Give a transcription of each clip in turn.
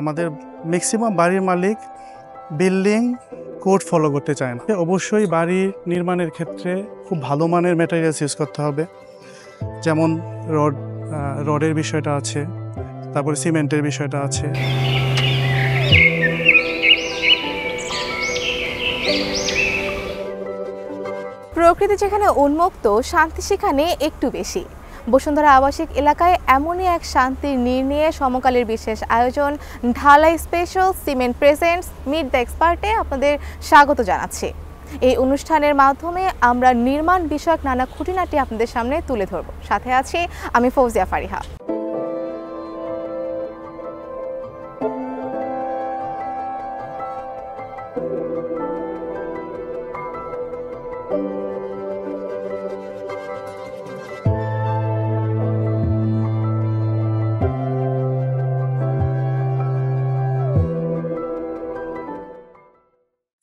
আমাদের ম্যাক্সিমাম বাড়ির মালিক building code follow করতে চায় না। অবশ্যই বাড়ি নির্মাণের ক্ষেত্রে খুব ভালো মানের ম্যাটেরিয়ালস ইউজ করতে হবে, যেমন রডের বিষয়টা আছে, তারপরে সিমেন্টের বিষয়টা আছে। প্রকৃতি যেখানে উন্মুক্ত, শান্তি সেখানে একটু বেশি। বসুন্ধরা আবাসিক এলাকায় এমনই এক শান্তির নিয়ে সমকালের বিশেষ আয়োজন Dhalai special cement presents meet the এক্সপার্টে আপনাদের স্বাগত জানাচ্ছি। এই অনুষ্ঠানের মাধ্যমে আমরা নির্মাণ বিষয়ক নানা খুঁটিনাটি আপনাদের সামনে তুলে ধরব। সাথে আছি আমি ফৌজিয়া ফারিহা।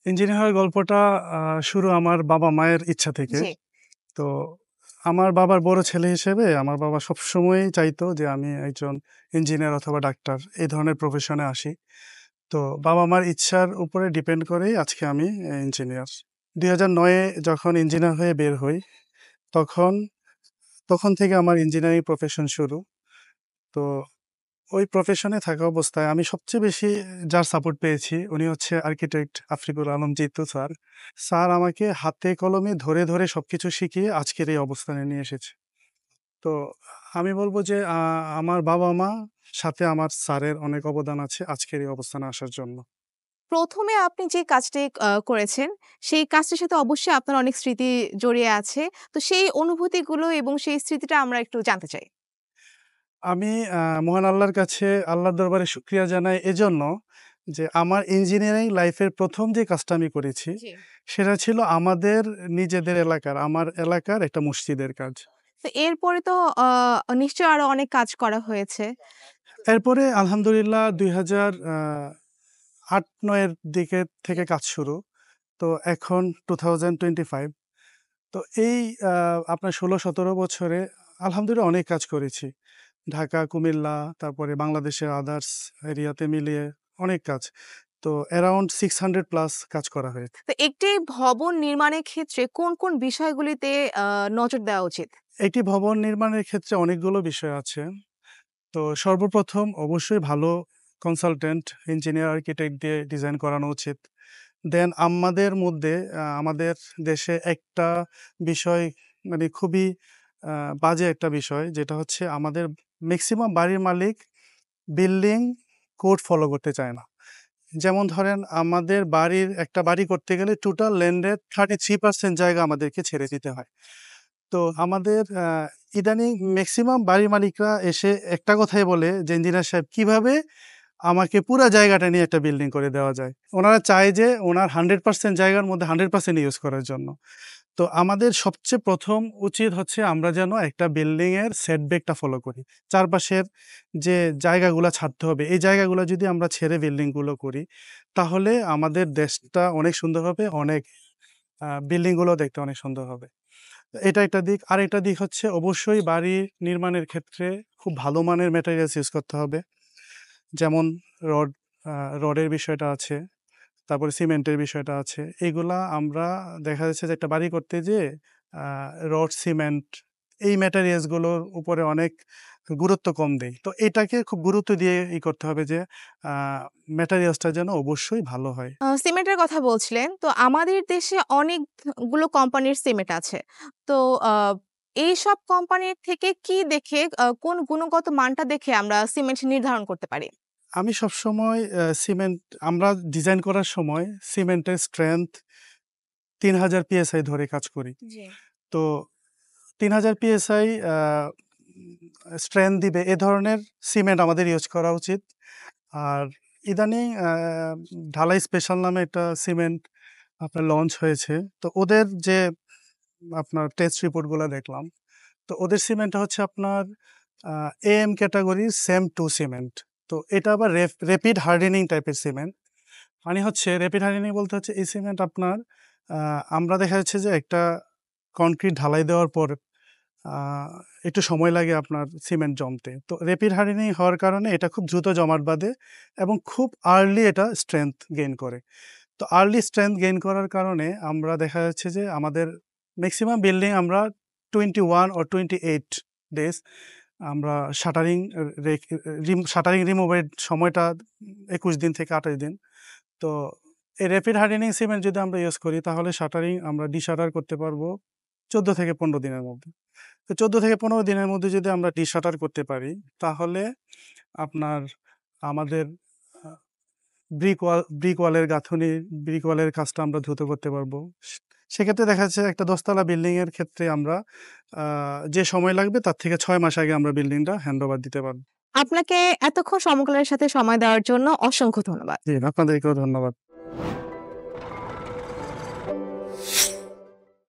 ইঞ্জিনিয়ার হওয়ার গল্পটা শুরু আমার বাবা মায়ের ইচ্ছা থেকে। তো আমার বাবার বড় ছেলে হিসেবে আমার বাবা সবসময়ই চাইতো যে আমি একজন ইঞ্জিনিয়ার অথবা ডাক্তার এই ধরনের প্রফেশনে আসি। তো বাবা মার ইচ্ছার উপরে ডিপেন্ড করেই আজকে আমি ইঞ্জিনিয়ার। 2009-এ যখন ইঞ্জিনিয়ার হয়ে বের হই, তখন তখন থেকে আমার ইঞ্জিনিয়ারিং প্রফেশন শুরু। তো ওই প্রফেশনে থাকা অবস্থায় আমি সবচেয়ে বেশি যার সাপোর্ট পেয়েছি উনি হচ্ছে architect Afrikul Alam Jitu sir. Sir আমাকে হাতে কলমে ধরে ধরে সবকিছু শিখিয়ে আজকের এই অবস্থানে নিয়ে এসেছে। তো আমি বলবো যে আমার বাবা মা সাথে আমার স্যারের অনেক অবদান আছে আজকের এই অবস্থানে আসার জন্য। প্রথমে আপনি যে কাজটি করেছেন, সেই কাজটির সাথে অবশ্যই আপনার অনেক স্মৃতি জড়িয়ে আছে। তো সেই অনুভূতিগুলো এবং সেই স্মৃতিটা আমরা একটু জানতে চাই। আমি মহান আল্লাহর কাছে আল্লাহর দরবারে শুকরিয়া জানাই এজন্য যে আমার ইঞ্জিনিয়ারিং লাইফের প্রথম যে কাজটা আমি করেছি সেটা ছিল আমাদের নিজেদের আমার এলাকার একটা মসজিদের কাজ। তো এরপরে তো নিশ্চয়ই আরো অনেক কাজ করা হয়েছে। এরপরে আলহামদুলিল্লাহ 2008-9 দিকে থেকে কাজ শুরু। তো এখন 2025। তো এই আপনার 16-17 বছরে আলহামদুলিল্লাহ অনেক কাজ করেছি। ঢাকা, কুমিল্লা, তারপরে বাংলাদেশের আদার্স এরিয়াতে মিলিয়ে অনেক কাজ। তো অ্যারাউন্ড 600 প্লাস কাজ করা হয়েছে। তো একটি ভবন নির্মাণের ক্ষেত্রে কোন, কোন বিষয়গুলিতে নজর দেওয়া উচিত? একটি ভবন নির্মাণের ক্ষেত্রে অনেকগুলো বিষয় আছে। তো সর্বপ্রথম অবশ্যই ভালো কনসালটেন্ট, ইঞ্জিনিয়ার, আর্কিটেক্ট দিয়ে ডিজাইন করানো উচিত। দেন আমাদের মধ্যে আমাদের দেশে একটা বিষয় মানে খুবই বাজে একটা বিষয়, যেটা হচ্ছে আমাদের ম্যাক্সিমাম বাড়ির মালিক বিল্ডিং কোড ফলো করতে চায় না। যেমন ধরেন আমাদের একটা বাড়ি করতে গেলে টোটাল ল্যান্ডের 33% জায়গা আমাদেরকে ছেড়ে দিতে হয়। তো আমাদের ইদানিং ম্যাক্সিমাম বাড়ির মালিকরা এসে একটা কথাই বলে যে, "ইঞ্জিনিয়ার সাহেব কিভাবে আমাকে পুরা জায়গাটা নিয়ে একটা বিল্ডিং করে দেওয়া যায়?" ওনারা চায় যে ওনার 100% জায়গার মধ্যে 100% ইউজ করার জন্য। তো আমাদের সবচেয়ে প্রথম উচিত হচ্ছে আমরা যেন একটা বিল্ডিং এর সেটব্যাকটা ফলো করি। চারপাশের যে জায়গাগুলা ছাড়তে হবে, এই জায়গাগুলা যদি আমরা ছেড়ে বিল্ডিং গুলো করি, তাহলে আমাদের দেশটা অনেক সুন্দর হবে, অনেক বিল্ডিং গুলো দেখতে অনেক সুন্দর হবে। এটা একটা দিক। আরেকটা দিক হচ্ছে অবশ্যই বাড়ি নির্মাণের ক্ষেত্রে খুব ভালো মানের ম্যাটেরিয়ালস ইউজ করতে হবে। যেমন রড রডের বিষয়টা আছে, তারপরে সিমেন্টের বিষয়টা আছে। এগুলা আমরা দেখা যাচ্ছে যে একটা বাড়ি করতে যেয়ে রড, সিমেন্ট এই ম্যাটেরিয়ালস গুলোর উপরে অনেক গুরুত্ব কম দেই। তো এটাকে খুব গুরুত্ব দিয়ে করতে হবে যে আ ম্যাটেরিয়ালসটা যেন অবশ্যই ভালো হয়। সিমেন্টের কথা বলছিলেন। তো আমাদের দেশে অনেকগুলো কোম্পানির সিমেন্ট আছে। তো আ এইসব কোম্পানির থেকে কি দেখে কোন গুণগত মানটা দেখে আমরা সিমেন্ট নির্ধারণ করতে পারি? আমি সবসময় সিমেন্ট আমরা ডিজাইন করার সময় সিমেন্টের স্ট্রেংথ 3000 পিএসআই ধরে কাজ করি। জি। তো 3000 পিএসআই স্ট্রেংথ দিবে এ ধরনের সিমেন্ট আমাদের ইউজ করা উচিত। আর ইদানিং ঢালাই স্পেশাল নামে একটা সিমেন্ট আপনার লঞ্চ হয়েছে। তো ওদের যে আপনার টেস্ট রিপোর্ট গুলা দেখলাম। তো ওদের সিমেন্টটা হচ্ছে আপনার AM ক্যাটেগরির সেম 2 সিমেন্ট। তো এটা আবার র‍্যাপিড হার্ডেনিং টাইপের সিমেন্ট। মানে হচ্ছে র‍্যাপিড হার্ডেনিং বলতে হচ্ছে এই সিমেন্ট আপনার আমরা দেখা যাচ্ছে যে একটা কনক্রিট ঢালাই দেওয়ার পর একটু সময় লাগে আপনার সিমেন্ট জমতে। তো র্যাপিড হার্ডেনিং হওয়ার কারণে এটা খুব দ্রুত জমাট বাঁধে এবং খুব আর্লি এটা স্ট্রেংথ গেইন করে। তো আর্লি স্ট্রেংথ গেইন করার কারণে আমরা দেখা যাচ্ছে যে আমাদের ম্যাক্সিমাম বিল্ডিং আমরা 21 or 28 ডেজ আমরা শাটারিং রিমুভের সময়টা ২১ দিন থেকে ২৮ দিন। তো এই র্যাপিড হার্ডেনিং সিমেন্ট যদি আমরা ইউজ করি তাহলে শাটারিং আমরা ডিশাটার করতে পারবো ১৪ থেকে ১৫ দিনের মধ্যে। তো ১৪ থেকে ১৫ দিনের মধ্যে যদি আমরা ডিশাটার করতে পারি তাহলে আপনার আমাদের আ ব্রিক ওয়ালের গাঁথনি, ব্রিক ওয়ালের কাজটা আমরা দ্রুত করতে পারবো। সেক্ষেত্রে দেখা যাচ্ছে একটা ১০ তলা বিল্ডিং এর ক্ষেত্রে আমরা আ যে সময় লাগবে তার থেকে ৬ মাস আগে আমরা বিল্ডিংটা হ্যান্ডওভার দিতে পারবো। আপনাকে এতক্ষণ সমকালের সাথে সময় দেওয়ার জন্য অসংখ্য ধন্যবাদ। জি, আপনাদেরকেও ধন্যবাদ।